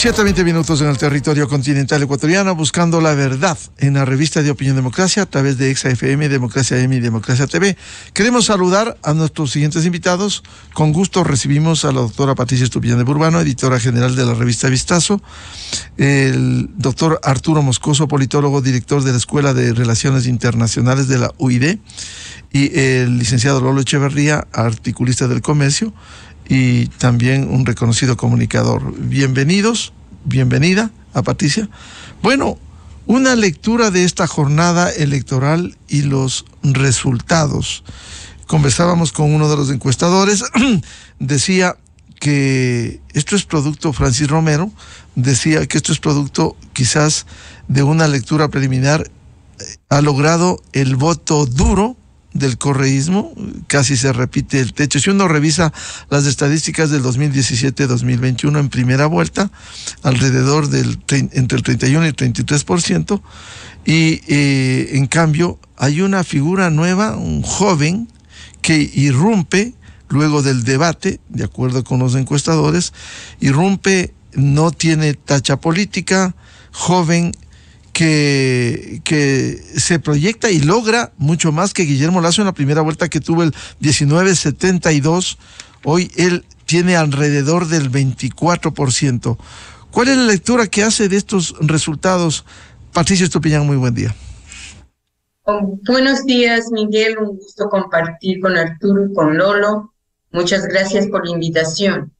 7:20 en el territorio continental ecuatoriano, buscando la verdad en la revista de Opinión Democracia a través de ExaFM, Democracia M y Democracia TV. Queremos saludar a nuestros siguientes invitados. Con gusto recibimos a la doctora Patricia Estupiñán de Burbano, editora general de la revista Vistazo, el doctor Arturo Moscoso, politólogo, director de la Escuela de Relaciones Internacionales de la UID, y el licenciado Lolo Echeverría, articulista del comercio y también un reconocido comunicador. Bienvenidos, bienvenida a Patricia. Bueno, una lectura de esta jornada electoral y los resultados. Conversábamos con uno de los encuestadores, decía que esto es producto, Francis Romero, decía que esto es producto quizás de una lectura preliminar. Ha logrado el voto duro del correísmo, casi se repite el techo. Si uno revisa las estadísticas del 2017-2021 en primera vuelta, alrededor entre el 31 y el 33%, y en cambio hay una figura nueva, un joven que irrumpe luego del debate, de acuerdo con los encuestadores, irrumpe, no tiene tacha política, joven, que se proyecta y logra mucho más que Guillermo Lasso en la primera vuelta, que tuvo el 19.72. Hoy él tiene alrededor del 24%. ¿Cuál es la lectura que hace de estos resultados? Patricia Estupiñán, muy buen día. Buenos días, Miguel. Un gusto compartir con Arturo y con Lolo. Muchas gracias por la invitación.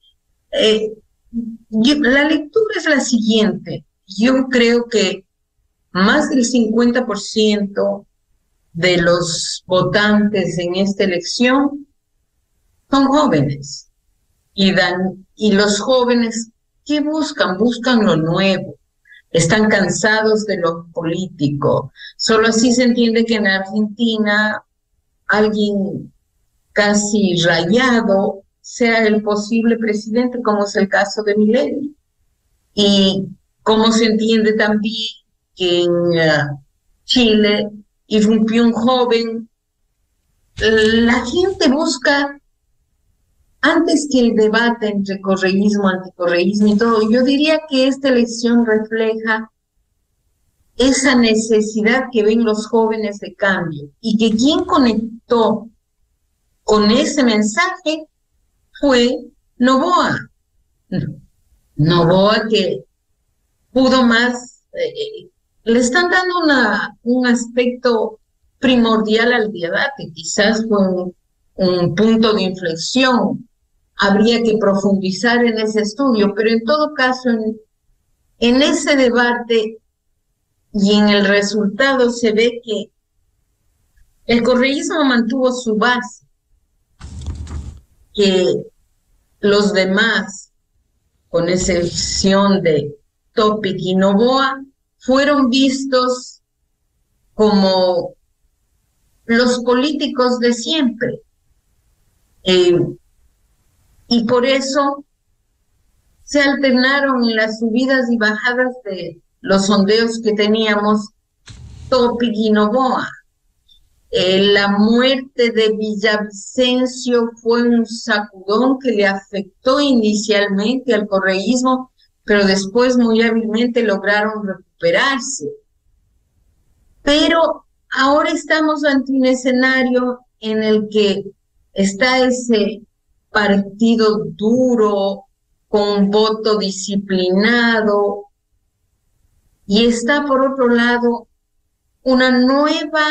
La lectura es la siguiente. Yo creo que más del 50% de los votantes en esta elección son jóvenes. Y los jóvenes, ¿qué buscan? Buscan lo nuevo. Están cansados de lo político. Solo así se entiende que en Argentina alguien casi rayado sea el posible presidente, como es el caso de Milei. Y cómo se entiende también que en Chile irrumpió un joven. La gente busca, antes que el debate entre correísmo, anticorreísmo y todo, yo diría que esta elección refleja esa necesidad que ven los jóvenes de cambio, y que quien conectó con ese mensaje fue Noboa. Noboa, que pudo más. Le están dando un aspecto primordial al debate. Quizás fue un punto de inflexión. Habría que profundizar en ese estudio, pero en todo caso, en ese debate y en el resultado se ve que el correísmo mantuvo su base, que los demás, con excepción de Topic y Noboa, fueron vistos como los políticos de siempre. Y por eso se alternaron en las subidas y bajadas de los sondeos que teníamos Topic y Noboa. La muerte de Villavicencio fue un sacudón que le afectó inicialmente al correísmo, pero después muy hábilmente lograron recuperarse. Pero ahora estamos ante un escenario en el que está ese partido duro, con voto disciplinado, y está por otro lado una nueva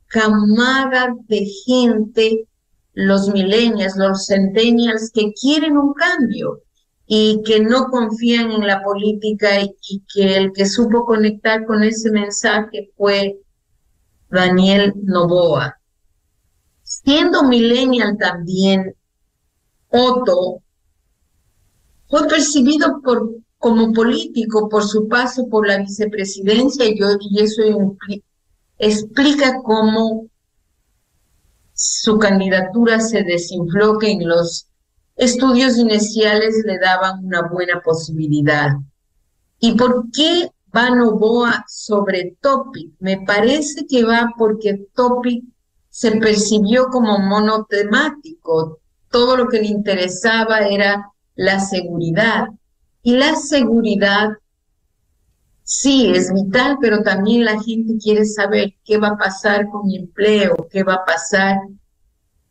camada de gente, los millennials, los centennials, que quieren un cambio y que no confían en la política, y que el que supo conectar con ese mensaje fue Daniel Noboa. Siendo millennial también, Otto fue percibido como político por su paso por la vicepresidencia, y eso explica cómo su candidatura se desinfló, que en los estudios iniciales le daban una buena posibilidad. ¿Y por qué va Noboa sobre Topic? Me parece que va porque Topic se percibió como monotemático. Todo lo que le interesaba era la seguridad. Y la seguridad sí es vital, pero también la gente quiere saber qué va a pasar con mi empleo, qué va a pasar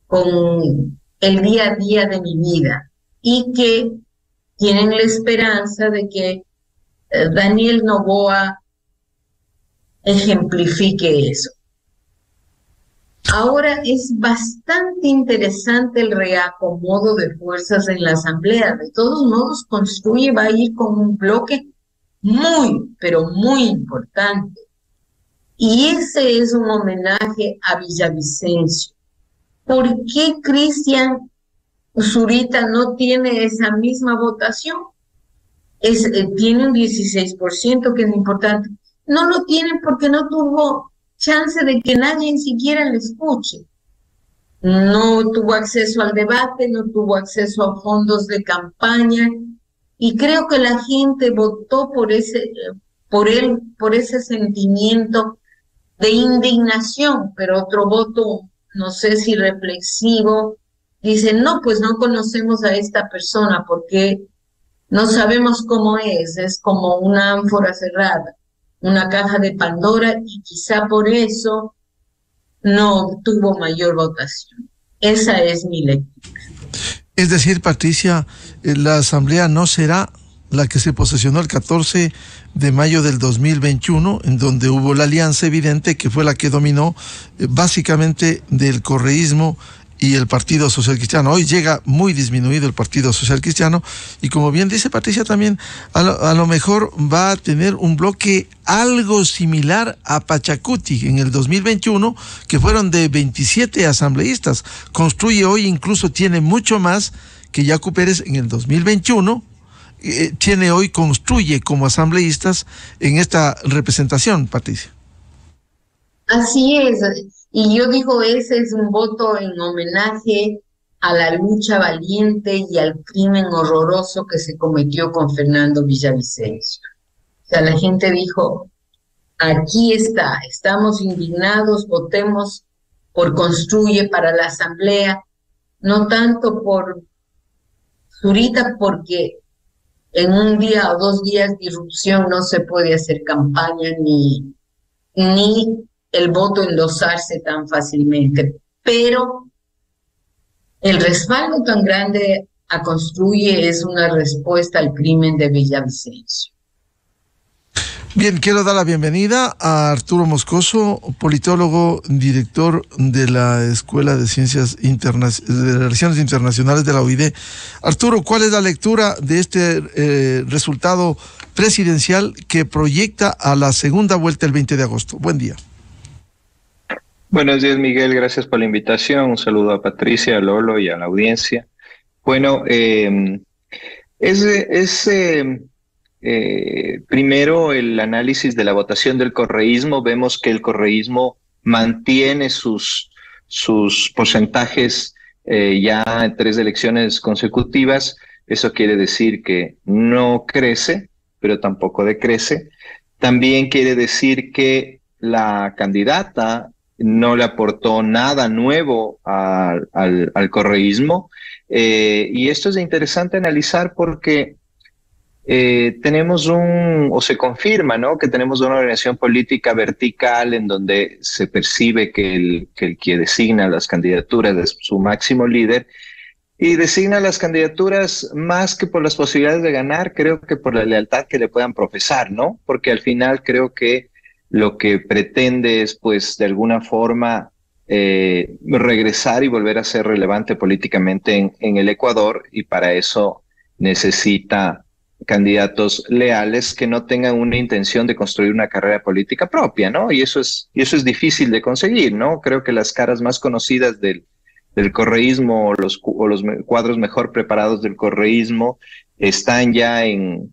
con el día a día de mi vida. Y que tienen la esperanza de que Daniel Noboa ejemplifique eso. Ahora es bastante interesante el reacomodo de fuerzas en la Asamblea. De todos modos, Construye va a ir con un bloque muy, pero muy importante. Y ese es un homenaje a Villavicencio. ¿Por qué Cristian Zurita no tiene esa misma votación? Tiene un 16%, que es importante. No lo tiene porque no tuvo chance de que nadie siquiera le escuche. No tuvo acceso al debate, no tuvo acceso a fondos de campaña, y creo que la gente votó por ese sentimiento de indignación, pero otro voto, no sé si reflexivo, dice, no, pues no conocemos a esta persona porque no sabemos cómo es como una ánfora cerrada, una caja de Pandora, y quizá por eso no tuvo mayor votación. Esa es mi lectura. Es decir, Patricia, la asamblea no será la que se posesionó el 14 de mayo del 2021, en donde hubo la alianza evidente que fue la que dominó básicamente del correísmo y el Partido Social Cristiano. Hoy llega muy disminuido el Partido Social Cristiano y, como bien dice Patricia, también a lo mejor va a tener un bloque algo similar a Pachacuti en el 2021, que fueron de 27 asambleístas. Construye hoy incluso tiene mucho más que Yacu Pérez en el 2021. Tiene hoy, Construye como asambleístas en esta representación, Patricia. Así es. Y yo digo, ese es un voto en homenaje a la lucha valiente y al crimen horroroso que se cometió con Fernando Villavicencio. O sea, la gente dijo, aquí está, estamos indignados, votemos por Construye para la asamblea, no tanto por Zurita, porque en un día o 2 días de irrupción no se puede hacer campaña ni el voto endosarse tan fácilmente, pero el respaldo tan grande a Construye es una respuesta al crimen de Villavicencio. Bien, quiero dar la bienvenida a Arturo Moscoso, politólogo, director de la Escuela de Ciencias de Relaciones Internacionales de la OID. Arturo, ¿cuál es la lectura de este resultado presidencial que proyecta a la segunda vuelta el 20 de agosto? Buen día. Buenos días, Miguel. Gracias por la invitación. Un saludo a Patricia, a Lolo y a la audiencia. Bueno, primero el análisis de la votación del correísmo. Vemos que el correísmo mantiene sus porcentajes ya en 3 elecciones consecutivas. Eso quiere decir que no crece, pero tampoco decrece. También quiere decir que la candidata no le aportó nada nuevo al correísmo. Y esto es interesante analizar porque tenemos se confirma, ¿no?, que tenemos una organización política vertical en donde se percibe que el que designa las candidaturas es su máximo líder, y designa las candidaturas más que por las posibilidades de ganar, creo que por la lealtad que le puedan profesar, ¿no? Porque al final creo que lo que pretende es, pues, de alguna forma regresar y volver a ser relevante políticamente en el Ecuador, y para eso necesita candidatos leales que no tengan una intención de construir una carrera política propia, ¿no? Y eso es difícil de conseguir, ¿no? Creo que las caras más conocidas del correísmo o los cuadros mejor preparados del correísmo están ya en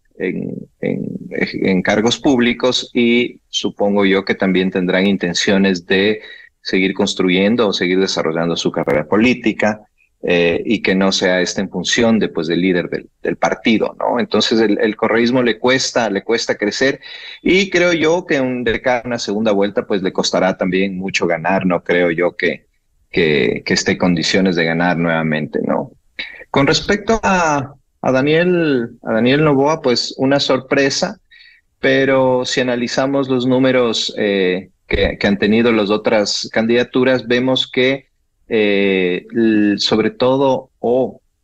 cargos públicos, y supongo yo que también tendrán intenciones de seguir construyendo o seguir desarrollando su carrera política, y que no sea en función del líder del partido, ¿no? Entonces el correísmo le cuesta crecer, y creo yo que de cara a una segunda vuelta pues le costará también mucho ganar. No creo yo que esté en condiciones de ganar nuevamente, ¿no? Con respecto a Daniel Noboa, pues una sorpresa, pero si analizamos los números que han tenido las otras candidaturas, vemos que sobre todo,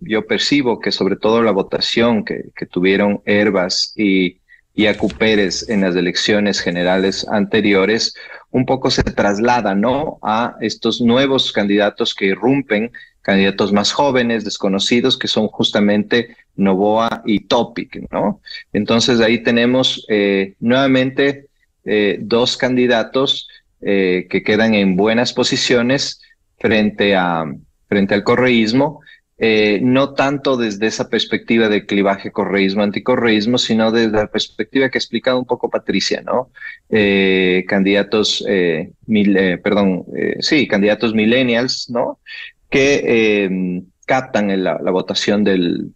yo percibo que sobre todo la votación que tuvieron Hervas y Acu Pérez en las elecciones generales anteriores, un poco se traslada, ¿no?, a estos nuevos candidatos que irrumpen, candidatos más jóvenes, desconocidos, que son justamente Noboa y Topic, ¿no? Entonces ahí tenemos nuevamente dos candidatos que quedan en buenas posiciones frente al correísmo, no tanto desde esa perspectiva de clivaje correísmo-anticorreísmo, sino desde la perspectiva que ha explicado un poco Patricia, ¿no? Candidatos millennials, ¿no?, que captan la votación de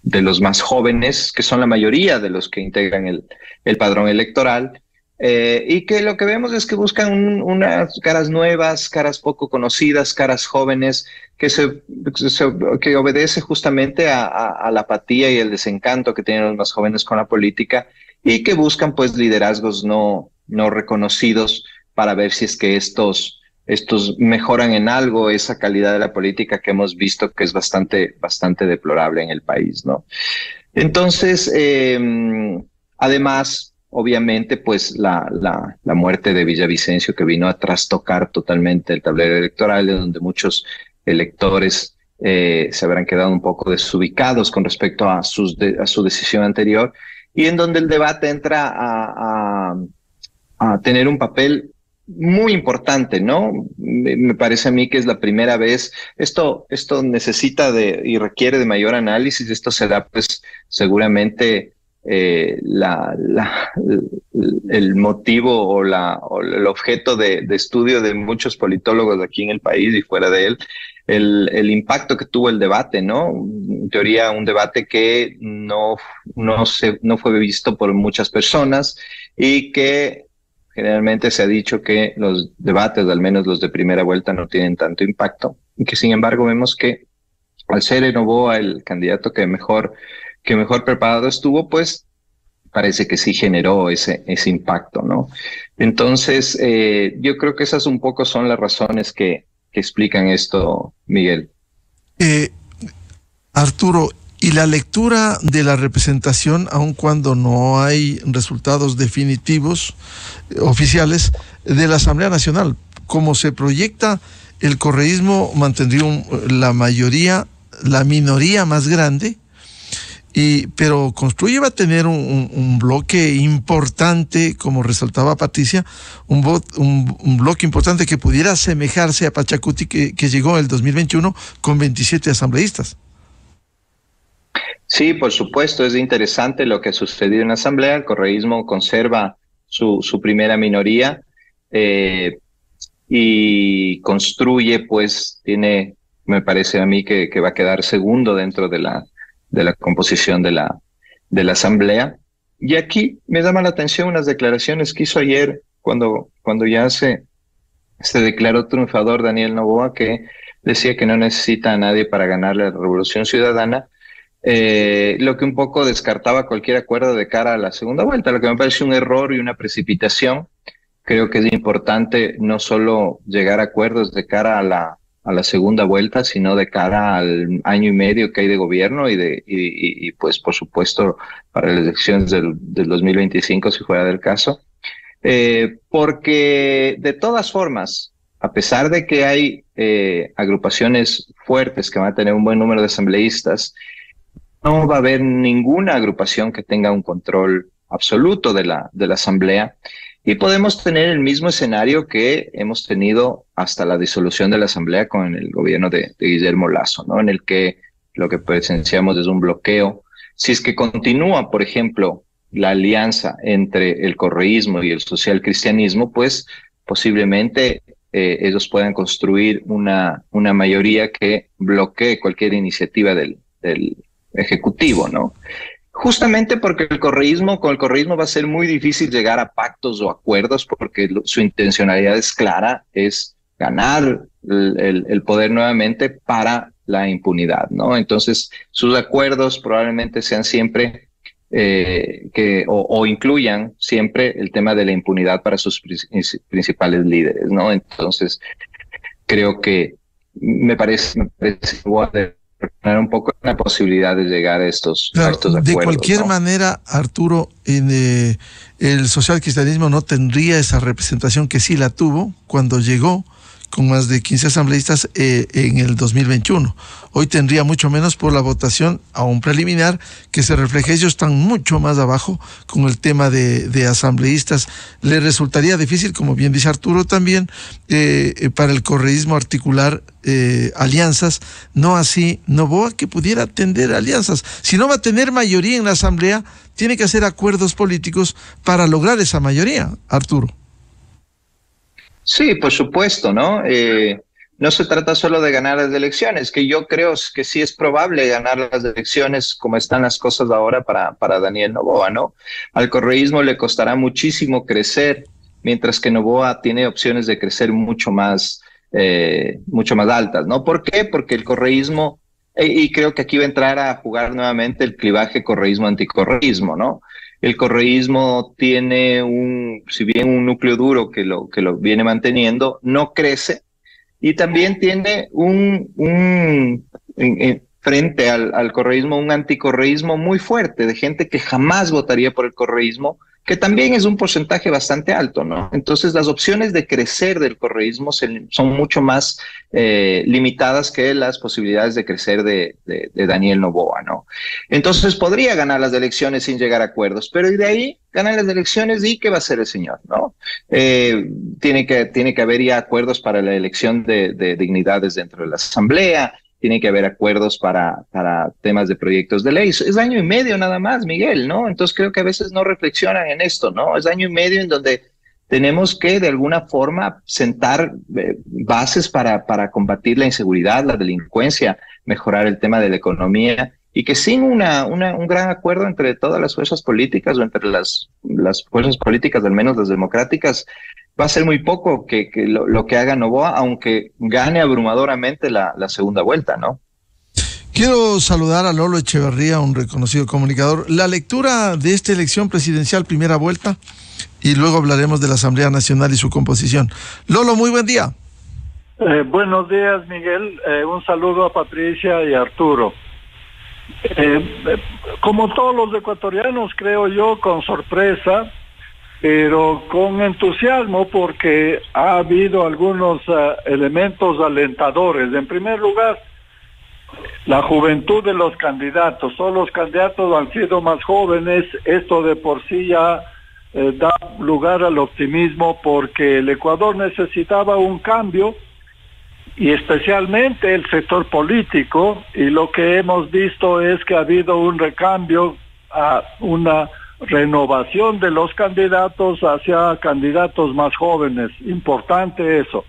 los más jóvenes, que son la mayoría de los que integran el padrón electoral, y que lo que vemos es que buscan unas caras nuevas, caras poco conocidas, caras jóvenes, que obedece justamente a la apatía y el desencanto que tienen los más jóvenes con la política, y que buscan pues liderazgos no reconocidos para ver si es que estos mejoran en algo esa calidad de la política que hemos visto que es bastante deplorable en el país, ¿no? Entonces, además, obviamente, pues la muerte de Villavicencio, que vino a trastocar totalmente el tablero electoral, de donde muchos electores se habrán quedado un poco desubicados con respecto a su decisión anterior, y en donde el debate entra a tener un papel muy importante, ¿no? Me parece a mí que es la primera vez. Esto necesita y requiere de mayor análisis. Esto será, pues, seguramente el motivo o el objeto de estudio de muchos politólogos aquí en el país y fuera de él, el impacto que tuvo el debate, ¿no? En teoría, un debate que no fue visto por muchas personas, y que generalmente se ha dicho que los debates, al menos los de primera vuelta, no tienen tanto impacto, y que sin embargo vemos que al ser Noboa el candidato que mejor preparado estuvo, pues parece que sí generó ese impacto, ¿no? Entonces, yo creo que esas un poco son las razones que explican esto, Miguel. Arturo, y la lectura de la representación, aun cuando no hay resultados definitivos, oficiales, de la Asamblea Nacional, como se proyecta, el correísmo mantendría la minoría más grande, pero Construye va a tener un bloque importante, como resaltaba Patricia, un bloque importante que pudiera asemejarse a Pachacuti, que llegó en el 2021 con 27 asambleístas. Sí, por supuesto, es interesante lo que ha sucedido en la Asamblea. El correísmo conserva su primera minoría, y Construye, pues, me parece a mí que va a quedar segundo dentro de la composición de la Asamblea. Y aquí me llama la atención unas declaraciones que hizo ayer cuando ya se declaró triunfador Daniel Noboa, que decía que no necesita a nadie para ganar la Revolución Ciudadana, lo que un poco descartaba cualquier acuerdo de cara a la segunda vuelta, lo que me parece un error y una precipitación. Creo que es importante no solo llegar a acuerdos de cara a la segunda vuelta, sino de cara al año y medio que hay de gobierno y pues, por supuesto, para las elecciones del 2025, si fuera del caso. Porque de todas formas, a pesar de que hay agrupaciones fuertes que van a tener un buen número de asambleístas, no va a haber ninguna agrupación que tenga un control absoluto de la Asamblea, y podemos tener el mismo escenario que hemos tenido hasta la disolución de la Asamblea con el gobierno de Guillermo Lasso, ¿no? En el que lo que presenciamos es un bloqueo. Si es que continúa, por ejemplo, la alianza entre el correísmo y el socialcristianismo, pues posiblemente ellos puedan construir una mayoría que bloquee cualquier iniciativa del Ejecutivo, ¿no? Justamente porque con el correísmo va a ser muy difícil llegar a pactos o acuerdos, porque su intencionalidad es clara, es ganar el poder nuevamente para la impunidad, ¿no? Entonces, sus acuerdos probablemente sean siempre o incluyan siempre el tema de la impunidad para sus principales líderes, ¿no? Entonces, creo que me parece igual poner un poco la posibilidad de llegar a estos acuerdos. De cualquier manera, Arturo, el socialcristianismo no tendría esa representación que sí la tuvo cuando llegó con más de 15 asambleístas en el 2021. Hoy tendría mucho menos por la votación aún preliminar que se refleja. Ellos están mucho más abajo con el tema de asambleístas. Le resultaría difícil, como bien dice Arturo también, para el correísmo articular alianzas, no así Noboa, que pudiera tender alianzas. Si no va a tener mayoría en la asamblea, tiene que hacer acuerdos políticos para lograr esa mayoría, Arturo. Sí, por supuesto, ¿no? No se trata solo de ganar las elecciones, que yo creo que sí es probable ganar las elecciones como están las cosas ahora para Daniel Noboa, ¿no? Al correísmo le costará muchísimo crecer, mientras que Noboa tiene opciones de crecer mucho más altas, ¿no? ¿Por qué? Porque el correísmo, y creo que aquí va a entrar a jugar nuevamente el clivaje correísmo-anticorreísmo, ¿no? El correísmo tiene si bien un núcleo duro que lo viene manteniendo, no crece, y también tiene frente al correísmo un anticorreísmo muy fuerte, de gente que jamás votaría por el correísmo, que también es un porcentaje bastante alto, ¿no? Entonces las opciones de crecer del correísmo son mucho más limitadas que las posibilidades de crecer de Daniel Noboa, ¿no? Entonces podría ganar las elecciones sin llegar a acuerdos, pero y de ahí ganan las elecciones y ¿qué va a hacer el señor, no? Tiene que haber ya acuerdos para la elección de dignidades dentro de la asamblea. Tiene que haber acuerdos para temas de proyectos de ley. Es año y medio nada más, Miguel, ¿no? Entonces creo que a veces no reflexionan en esto, ¿no? Es año y medio en donde tenemos que de alguna forma sentar bases para combatir la inseguridad, la delincuencia, mejorar el tema de la economía, y que sin un gran acuerdo entre todas las fuerzas políticas o entre las fuerzas políticas, al menos las democráticas, va a ser muy poco que lo que haga Noboa, aunque gane abrumadoramente la segunda vuelta, ¿no? Quiero saludar a Lolo Echeverría, un reconocido comunicador. La lectura de esta elección presidencial, primera vuelta, y luego hablaremos de la Asamblea Nacional y su composición. Lolo, muy buen día. Buenos días, Miguel. Un saludo a Patricia y a Arturo. Como todos los ecuatorianos, creo yo, con sorpresa, pero con entusiasmo, porque ha habido algunos elementos alentadores. En primer lugar, la juventud de los candidatos. Todos los candidatos han sido más jóvenes. Esto de por sí ya da lugar al optimismo, porque el Ecuador necesitaba un cambio, y especialmente el sector político, y lo que hemos visto es que ha habido un recambio, a una renovación de los candidatos hacia candidatos más jóvenes. Importante eso.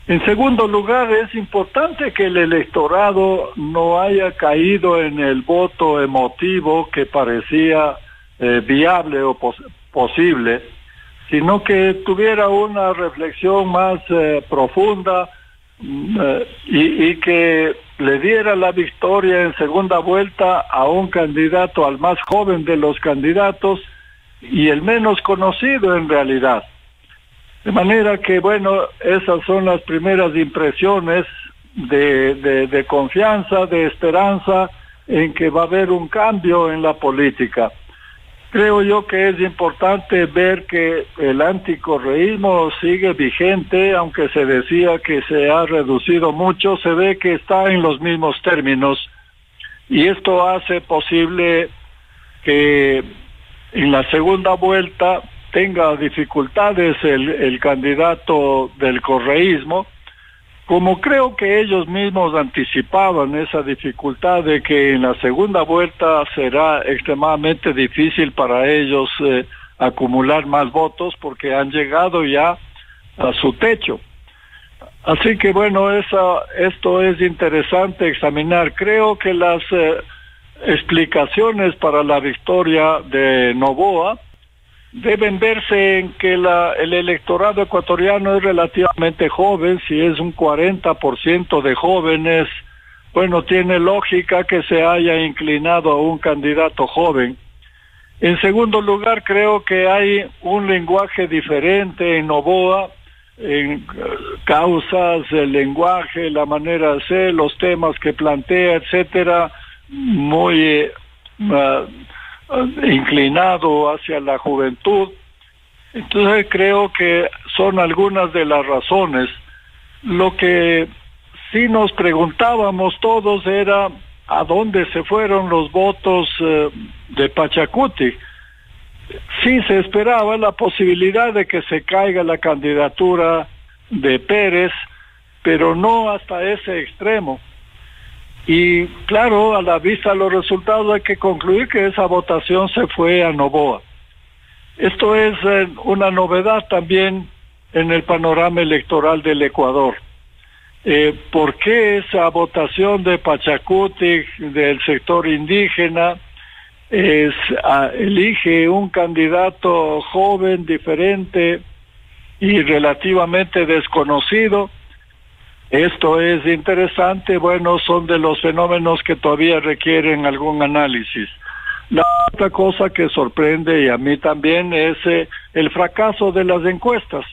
En segundo lugar, es importante que el electorado no haya caído en el voto emotivo que parecía viable o posible, sino que tuviera una reflexión más profunda, y que le diera la victoria en segunda vuelta a un candidato, al más joven de los candidatos y el menos conocido en realidad. De manera que, bueno, esas son las primeras impresiones de confianza, de esperanza en que va a haber un cambio en la política. Creo yo que es importante ver que el anticorreísmo sigue vigente, aunque se decía que se ha reducido mucho, se ve que está en los mismos términos, y esto hace posible que en la segunda vuelta tenga dificultades el candidato del correísmo, como creo que ellos mismos anticipaban esa dificultad de que en la segunda vuelta será extremadamente difícil para ellos acumular más votos, porque han llegado ya a su techo. Así que bueno, esto es interesante examinar. Creo que las explicaciones para la victoria de Noboa deben verse en que el electorado ecuatoriano es relativamente joven. Si es un 40% de jóvenes, bueno, tiene lógica que se haya inclinado a un candidato joven. En segundo lugar, creo que hay un lenguaje diferente en Noboa, en causas, el lenguaje, la manera de ser, los temas que plantea, etcétera, muy inclinado hacia la juventud. Entonces creo que son algunas de las razones. Lo que sí nos preguntábamos todos era a dónde se fueron los votos de Pachacuti. Sí se esperaba la posibilidad de que se caiga la candidatura de Pérez, pero no hasta ese extremo. Y claro, a la vista de los resultados hay que concluir que esa votación se fue a Noboa. Esto es una novedad también en el panorama electoral del Ecuador. ¿Por qué esa votación de Pachacuti, del sector indígena, elige un candidato joven, diferente y relativamente desconocido? Esto es interesante. Bueno, son de los fenómenos que todavía requieren algún análisis. La otra cosa que sorprende, y a mí también, es el fracaso de las encuestas.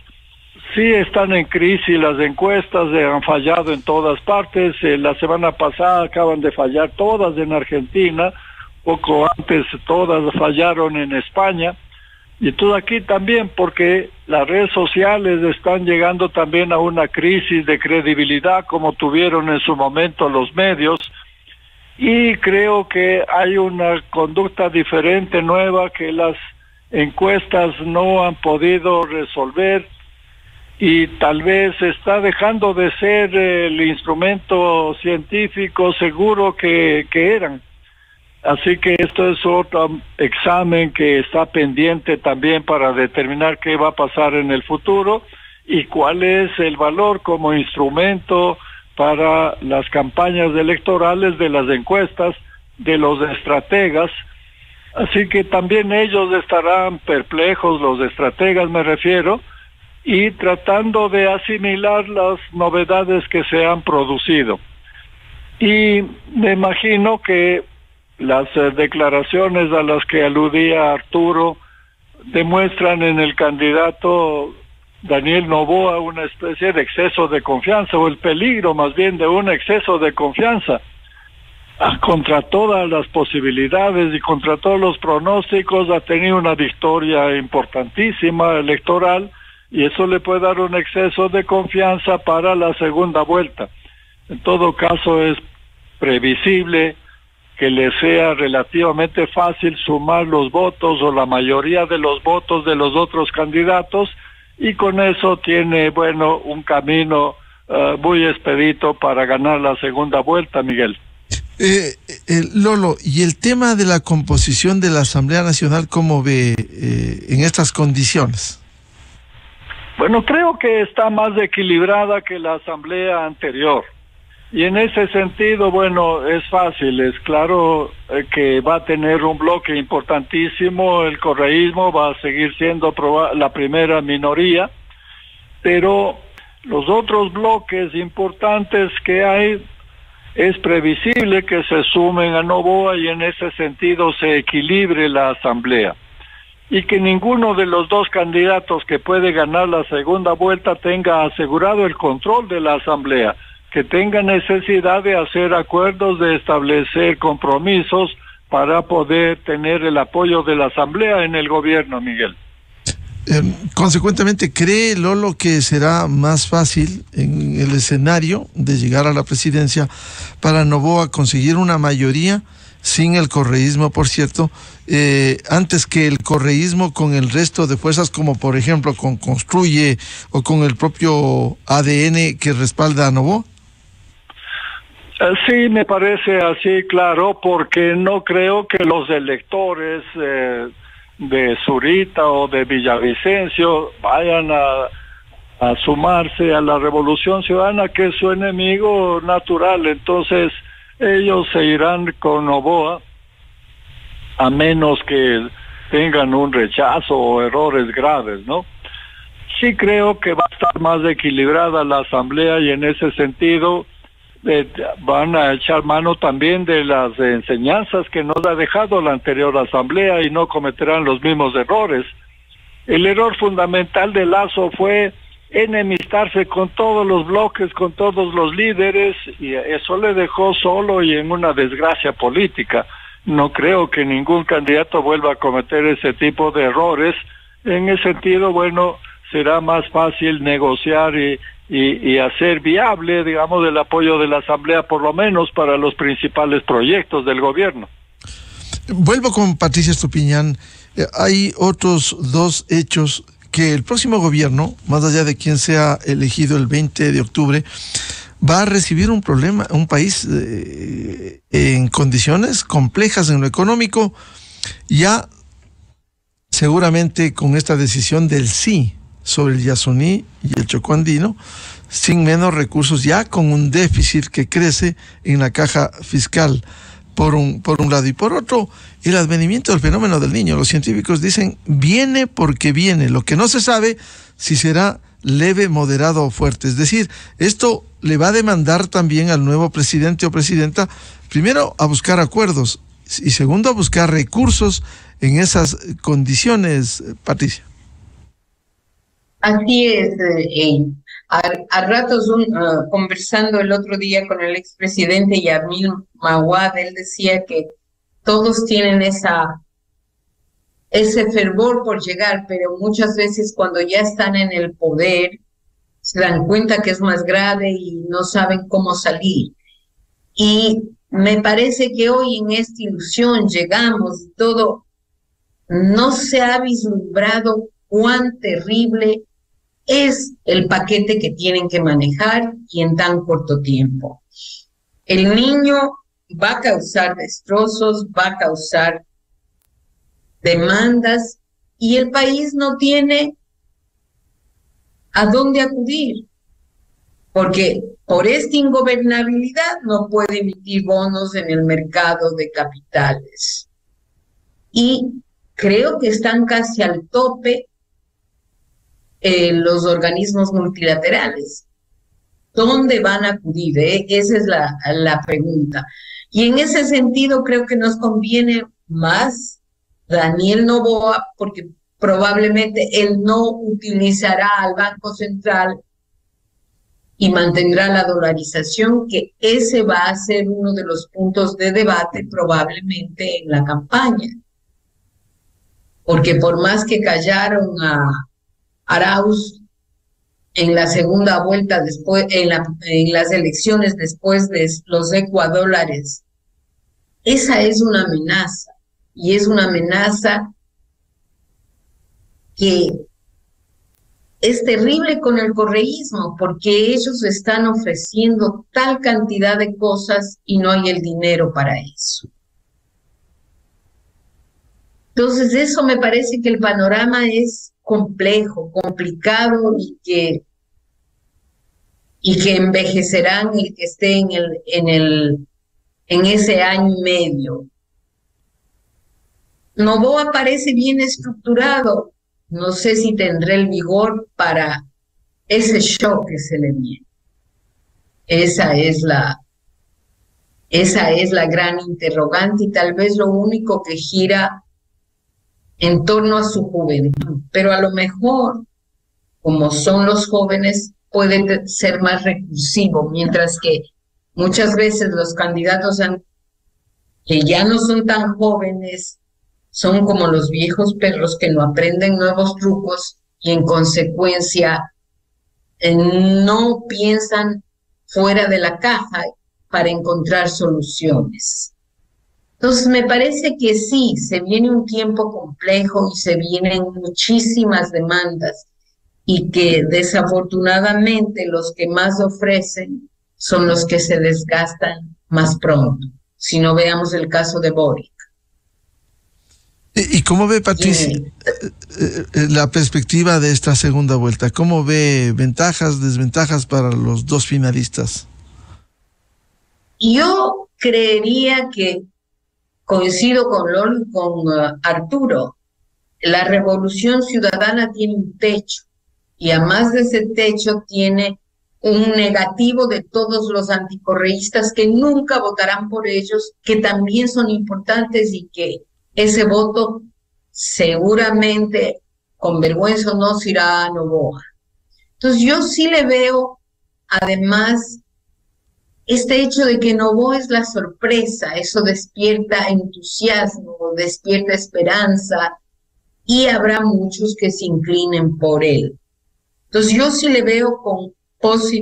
Sí están en crisis las encuestas, han fallado en todas partes. La semana pasada acaban de fallar todas en Argentina, poco antes todas fallaron en España, y todo aquí también, porque las redes sociales están llegando también a una crisis de credibilidad como tuvieron en su momento los medios, y creo que hay una conducta diferente, nueva, que las encuestas no han podido resolver, y tal vez está dejando de ser el instrumento científico seguro que eran. Así que esto es otro examen que está pendiente también para determinar qué va a pasar en el futuro y cuál es el valor como instrumento para las campañas electorales de las encuestas, de los estrategas. Así que también ellos estarán perplejos, los estrategas me refiero, y tratando de asimilar las novedades que se han producido. Y me imagino que las declaraciones a las que aludía Arturo demuestran en el candidato Daniel Noboa una especie de exceso de confianza, o el peligro más bien de un exceso de confianza. Contra todas las posibilidades y contra todos los pronósticos ha tenido una victoria importantísima electoral, y eso le puede dar un exceso de confianza para la segunda vuelta. En todo caso es previsible que le sea relativamente fácil sumar los votos o la mayoría de los votos de los otros candidatos, y con eso tiene, bueno, un camino muy expedito para ganar la segunda vuelta, Miguel. Lolo, y el tema de la composición de la Asamblea Nacional, ¿cómo ve en estas condiciones? Bueno, creo que está más equilibrada que la asamblea anterior. Y en ese sentido, bueno, es fácil, es claro que va a tener un bloque importantísimo, el correísmo va a seguir siendo la primera minoría, pero los otros bloques importantes que hay, es previsible que se sumen a Noboa y en ese sentido se equilibre la asamblea. Y que ninguno de los dos candidatos que puede ganar la segunda vuelta tenga asegurado el control de la asamblea, que tenga necesidad de hacer acuerdos, de establecer compromisos para poder tener el apoyo de la asamblea en el gobierno, Miguel. Consecuentemente, ¿cree Lolo que será más fácil en el escenario de llegar a la presidencia para Noboa conseguir una mayoría, sin el correísmo, por cierto, antes que el correísmo con el resto de fuerzas, como por ejemplo con Construye o con el propio ADN que respalda a Noboa? Sí, me parece así, claro, porque no creo que los electores de Zurita o de Villavicencio vayan a sumarse a la Revolución Ciudadana, que es su enemigo natural. Entonces ellos se irán con Noboa, a menos que tengan un rechazo o errores graves, ¿no? Sí creo que va a estar más equilibrada la asamblea, y en ese sentido van a echar mano también de las enseñanzas que nos ha dejado la anterior asamblea y no cometerán los mismos errores. El error fundamental de Lasso fue enemistarse con todos los bloques, con todos los líderes, y eso le dejó solo y en una desgracia política. No creo que ningún candidato vuelva a cometer ese tipo de errores. En ese sentido, bueno, será más fácil negociar y hacer viable, digamos, el apoyo de la Asamblea, por lo menos para los principales proyectos del gobierno. Vuelvo con Patricia Estupiñán. Hay otros dos hechos que el próximo gobierno, más allá de quien sea elegido el 20 de octubre, va a recibir un problema, un país en condiciones complejas en lo económico, ya seguramente con esta decisión del sí sobre el Yasuní y el Chocó Andino, sin menos recursos, ya con un déficit que crece en la caja fiscal, por un lado, y por otro, el advenimiento del fenómeno del Niño. Los científicos dicen, viene porque viene. Lo que no se sabe si será leve, moderado o fuerte. Es decir, esto le va a demandar también al nuevo presidente o presidenta, primero, a buscar acuerdos, y segundo, a buscar recursos en esas condiciones, Patricia. Así es, a ratos conversando el otro día con el expresidente Yamil Mawad, él decía que todos tienen ese fervor por llegar, pero muchas veces cuando ya están en el poder se dan cuenta que es más grave y no saben cómo salir. Y me parece que hoy en esta ilusión llegamos y todo, no se ha vislumbrado cuán terrible es el paquete que tienen que manejar y en tan corto tiempo. El Niño va a causar destrozos, va a causar demandas y el país no tiene a dónde acudir, porque por esta ingobernabilidad no puede emitir bonos en el mercado de capitales. Y creo que están casi al tope los organismos multilaterales. ¿Dónde van a acudir? Esa es la pregunta. Y en ese sentido creo que nos conviene más Daniel Noboa, porque probablemente él no utilizará al Banco Central y mantendrá la dolarización, que ese va a ser uno de los puntos de debate probablemente en la campaña. Porque por más que callaron a Arauz en la segunda vuelta, después en las elecciones después de los ecuadólares, esa es una amenaza, y es una amenaza que es terrible con el correísmo, porque ellos están ofreciendo tal cantidad de cosas y no hay el dinero para eso. Entonces, eso me parece que el panorama es complejo, complicado y que envejecerán el que esté en ese año y medio. Noboa parece bien estructurado, no sé si tendrá el vigor para ese shock que se le viene. Esa es la gran interrogante y tal vez lo único que gira en torno a su juventud, pero a lo mejor, como son los jóvenes, puede ser más recursivo, mientras que muchas veces los candidatos que ya no son tan jóvenes son como los viejos perros que no aprenden nuevos trucos y en consecuencia no piensan fuera de la caja para encontrar soluciones. Entonces me parece que sí, se viene un tiempo complejo y se vienen muchísimas demandas y que desafortunadamente los que más ofrecen son los que se desgastan más pronto. Si no, veamos el caso de Boric. ¿Y cómo ve, Patricia, la perspectiva de esta segunda vuelta? ¿Cómo ve ventajas, desventajas para los dos finalistas? Yo creería que coincido con Lolo y con Arturo. La revolución ciudadana tiene un techo y además de ese techo tiene un negativo de todos los anticorreístas que nunca votarán por ellos, que también son importantes y que ese voto seguramente, con vergüenza o no, se irá a Noboa. Entonces yo sí le veo, además, este hecho de que Noboa es la sorpresa, eso despierta entusiasmo, despierta esperanza, y habrá muchos que se inclinen por él. Entonces yo sí le veo con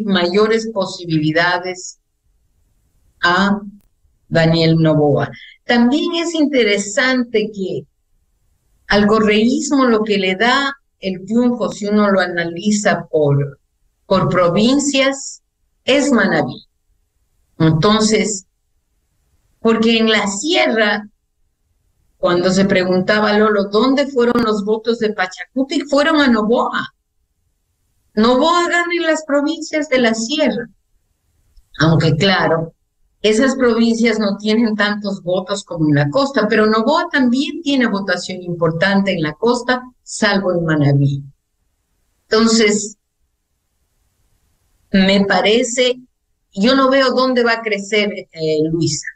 mayores posibilidades a Daniel Noboa. También es interesante que al correísmo lo que le da el triunfo, si uno lo analiza por provincias, es Manabí. Entonces, porque en la sierra, cuando se preguntaba Lolo, ¿dónde fueron los votos de Pachacuti? Fueron a Noboa. Noboa gana en las provincias de la sierra. Aunque claro, esas provincias no tienen tantos votos como en la costa, pero Noboa también tiene votación importante en la costa, salvo en Manabí. Entonces, me parece, yo no veo dónde va a crecer Luisa.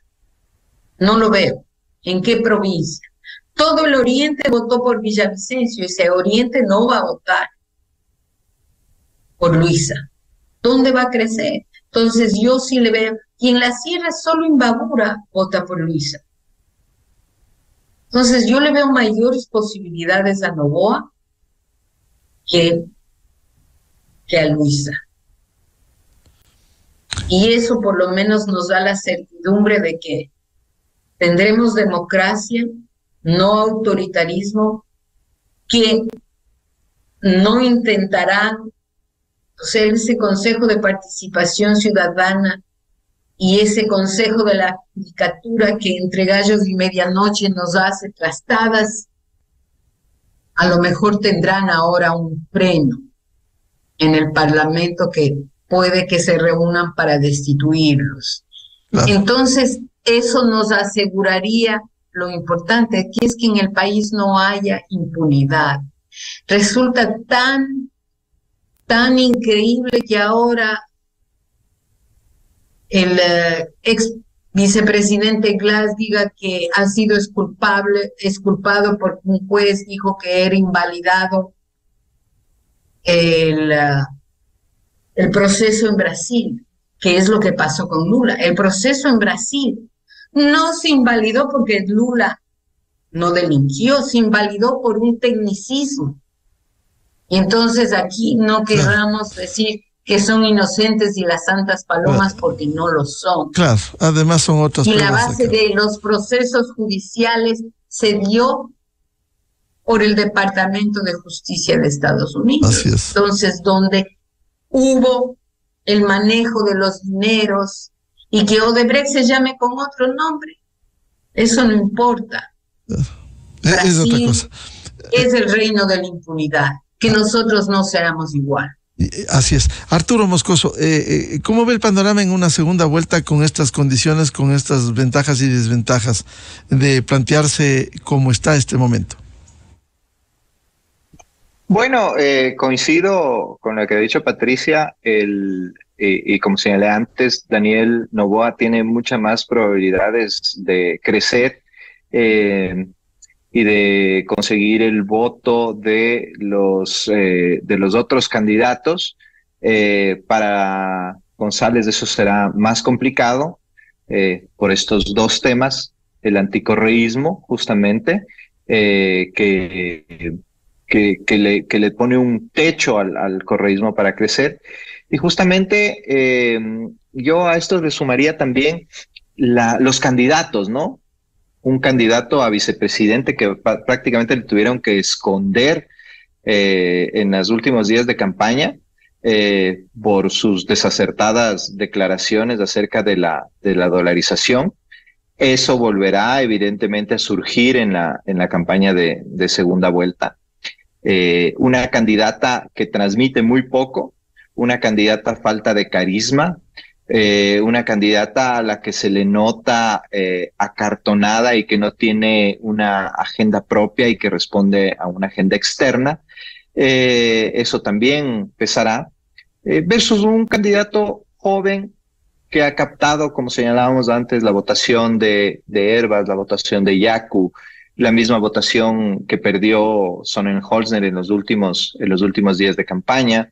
No lo veo. ¿En qué provincia? Todo el oriente votó por Villavicencio, ese oriente no va a votar por Luisa. ¿Dónde va a crecer? Entonces yo sí le veo, y en la sierra solo Imbabura vota por Luisa. Entonces yo le veo mayores posibilidades a Noboa que a Luisa. Y eso por lo menos nos da la certidumbre de que tendremos democracia, no autoritarismo, que no intentarán hacer ese Consejo de Participación Ciudadana y ese Consejo de la Judicatura que entre gallos y medianoche nos hace trastadas. A lo mejor tendrán ahora un freno en el Parlamento que puede que se reúnan para destituirlos. Claro. Entonces, eso nos aseguraría lo importante, que es que en el país no haya impunidad. Resulta tan increíble que ahora el ex vicepresidente Glass diga que ha sido exculpado porque un juez dijo que era invalidado el proceso en Brasil, que es lo que pasó con Lula. El proceso en Brasil no se invalidó porque Lula no delinquió, se invalidó por un tecnicismo. Y entonces aquí no querramos decir que son inocentes y las santas palomas porque no lo son. Claro, además son otras pruebas. Y la base de los procesos judiciales se dio por el Departamento de Justicia de Estados Unidos. Así es. Entonces, donde hubo el manejo de los dineros y que Odebrecht se llame con otro nombre, eso no importa. Brasil es otra cosa. Es el reino de la impunidad, que nosotros no seamos igual. Así es. Arturo Moscoso, ¿cómo ve el panorama en una segunda vuelta con estas condiciones, con estas ventajas y desventajas de plantearse cómo está este momento? Bueno, coincido con lo que ha dicho Patricia, y como señalé antes, Daniel Noboa tiene muchas más probabilidades de crecer y de conseguir el voto de los otros candidatos. Para González eso será más complicado por estos dos temas, el anticorreísmo justamente, que le pone un techo al correísmo para crecer. Y justamente yo a esto le sumaría también los candidatos, ¿no? Un candidato a vicepresidente que prácticamente le tuvieron que esconder en los últimos días de campaña por sus desacertadas declaraciones acerca de la dolarización. Eso volverá evidentemente a surgir en la campaña de segunda vuelta. Una candidata que transmite muy poco, una candidata falta de carisma, una candidata a la que se le nota acartonada y que no tiene una agenda propia y que responde a una agenda externa. Eso también pesará. versus un candidato joven que ha captado, como señalábamos antes, la votación de Hervas, la votación de Yaku, la misma votación que perdió Sonnenholzner en los últimos días de campaña,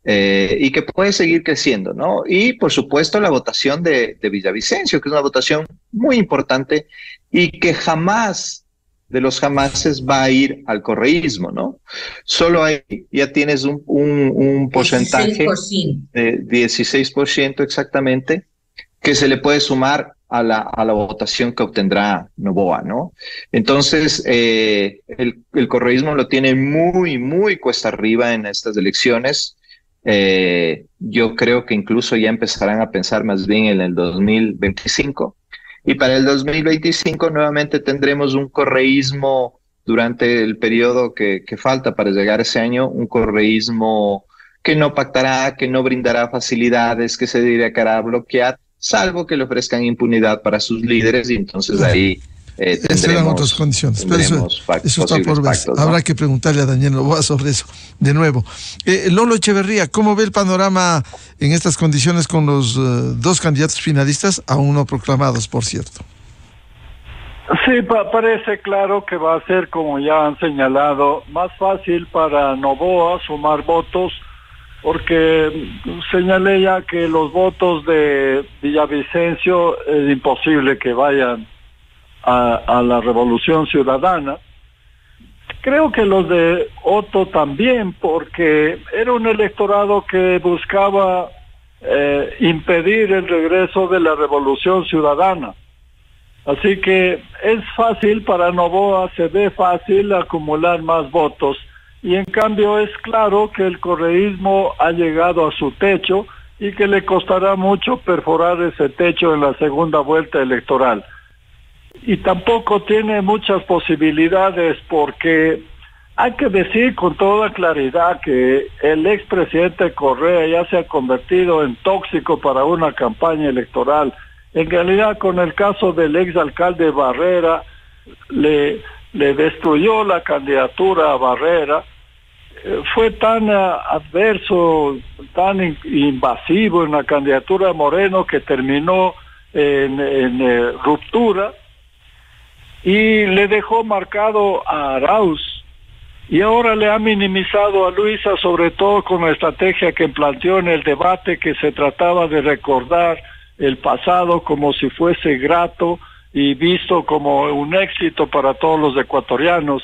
y que puede seguir creciendo, ¿no? Y, por supuesto, la votación de Villavicencio, que es una votación muy importante y que jamás de los jamases va a ir al correísmo, ¿no? Solo ahí ya tienes un porcentaje 16%. de 16% exactamente, que se le puede sumar a la votación que obtendrá Noboa, ¿no? Entonces, el correísmo lo tiene muy, muy cuesta arriba en estas elecciones. Yo creo que incluso ya empezarán a pensar más bien en el 2025. Y para el 2025 nuevamente tendremos un correísmo durante el periodo que falta para llegar a ese año, un correísmo que no pactará, que no brindará facilidades, que se dedicará a bloquear, salvo que le ofrezcan impunidad para sus líderes, y entonces ahí serán otras condiciones. Pero eso está por ver. Pactos, ¿no? Habrá que preguntarle a Daniel Noboa sobre eso. De nuevo, Lolo Echeverría, ¿cómo ve el panorama en estas condiciones con los dos candidatos finalistas, aún no proclamados, por cierto? Sí, parece claro que va a ser, como ya han señalado, más fácil para Noboa sumar votos, porque señalé ya que los votos de Villavicencio es imposible que vayan a la Revolución Ciudadana. Creo que los de Otto también, porque era un electorado que buscaba impedir el regreso de la Revolución Ciudadana. Así que es fácil para Noboa, se ve fácil acumular más votos, y en cambio es claro que el correísmo ha llegado a su techo y que le costará mucho perforar ese techo en la segunda vuelta electoral. Y tampoco tiene muchas posibilidades, porque hay que decir con toda claridad que el expresidente Correa ya se ha convertido en tóxico para una campaña electoral. En realidad, con el caso del exalcalde Barrera, le destruyó la candidatura a Barrera. Fue tan adverso, tan invasivo en la candidatura de Moreno, que terminó en ruptura, y le dejó marcado a Arauz, y ahora le ha minimizado a Luisa, sobre todo con la estrategia que planteó en el debate, que se trataba de recordar el pasado como si fuese grato y visto como un éxito para todos los ecuatorianos,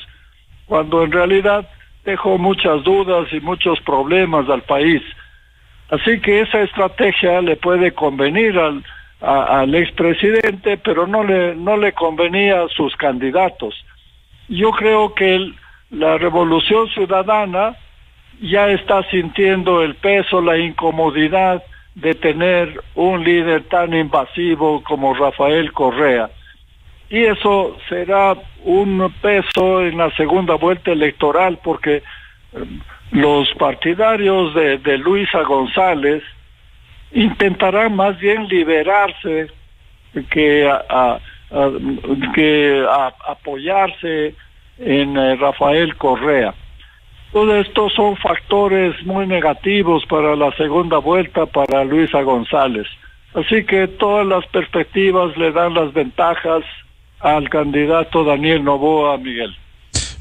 cuando en realidad dejó muchas dudas y muchos problemas al país. Así que esa estrategia le puede convenir al expresidente, pero no le convenía a sus candidatos. Yo creo que la Revolución Ciudadana ya está sintiendo el peso, la incomodidad de tener un líder tan invasivo como Rafael Correa. Y eso será un peso en la segunda vuelta electoral, porque los partidarios de Luisa González intentarán más bien liberarse que apoyarse en Rafael Correa. Todos estos son factores muy negativos para la segunda vuelta para Luisa González. Así que todas las perspectivas le dan las ventajas al candidato Daniel Noboa, Miguel.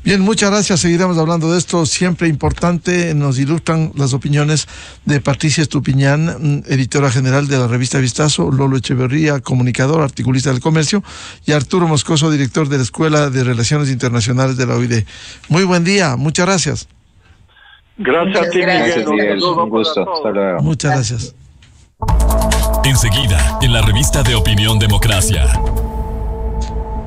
Bien, muchas gracias. Seguiremos hablando de esto. Siempre importante. Nos ilustran las opiniones de Patricia Estupiñán, editora general de la revista Vistazo, Lolo Echeverría, comunicador, articulista del comercio, y Arturo Moscoso, director de la Escuela de Relaciones Internacionales de la OID. Muy buen día. Muchas gracias. Gracias a ti, Miguel. Gracias, Miguel. Un gusto. Hasta luego. Muchas gracias. Enseguida, en la revista de Opinión Democracia.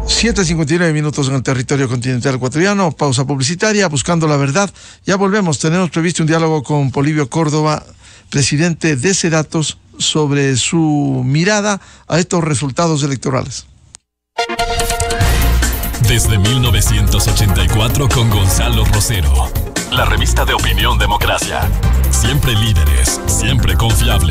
7:59 minutos en el territorio continental ecuatoriano. Pausa publicitaria, buscando la verdad. Ya volvemos. Tenemos previsto un diálogo con Polibio Córdoba, presidente de Sedatos, sobre su mirada a estos resultados electorales. Desde 1984 con Gonzalo Rosero. La revista de Opinión Democracia. Siempre líderes, siempre confiable.